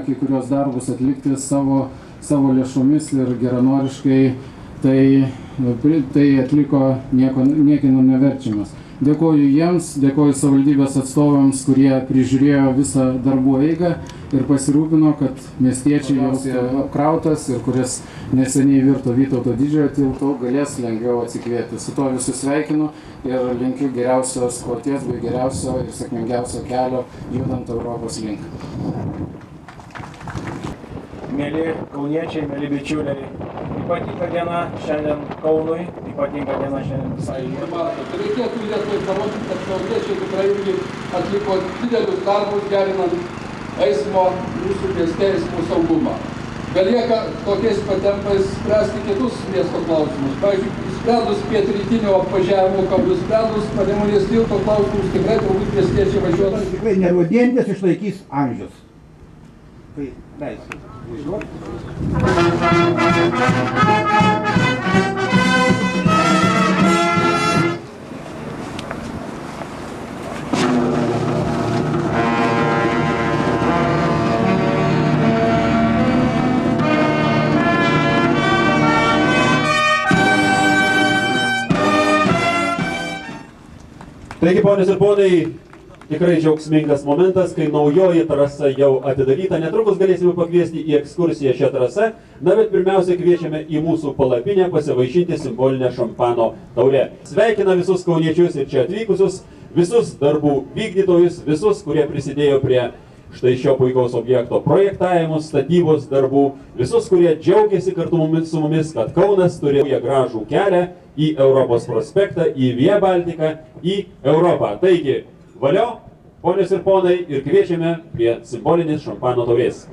Kai kurios darbus atlikti savo lėšomis ir geranoriškai, tai atliko niekieno neverčiamas. Dėkoju jiems, dėkoju savivaldybės atstovams, kurie prižiūrėjo visą darbų eigą ir pasirūpino, kad miestiečiai jaustų apkrautas ir kuris neseniai virto Vytauto Didžiojo tiltu, galės lengviau atsikvėpti. Su to visus sveikinu ir linkiu geriausios kloties bei geriausio ir sėkmingiausio kelio judant Europos link. Mėly kauniečiai, mėly bičiuliai, ypatinga diena šiandien Kaunui, ypatinga diena šiandien visai Lietuvai. Reikėtų Lietuvai parodyti, kad kauniečiai tikrai atliko didelius darbus gerinant eismo, mūsų mieste eismo saugumą. Belieka tokiais patempais spręsti kitus miesto klausimus. Pavyzdžiui, sprendus pietrytinio apvažiavimo kablius, sprendus Panemunės tilto klausimus, tikrai turbūt miestiečiai važiuotų. Tikrai nerodėjantis išlaikys amžius. Tai leiskite. Taigi, ponios ir ponai, tikrai džiaugsmingas momentas, kai naujoji trasa jau atidaryta. Netrukus galėsime pakviesti į ekskursiją šią trasą. Na, bet pirmiausia kviečiame į mūsų palapinę pasivaišinti simbolinę šampano taurę. Sveikina visus kauniečius ir čia atvykusius, visus darbų vykdytojus, visus, kurie prisidėjo prie štai šio puikaus objekto projektavimo, statybos darbų, visus, kurie džiaugiasi kartu su mumis, kad Kaunas turėjo gražų kelią į Europos prospektą, į Via Baltica, į Europą. Taigi, valio, ponios ir ponai, ir kviečiame prie simbolinės šampano taurės.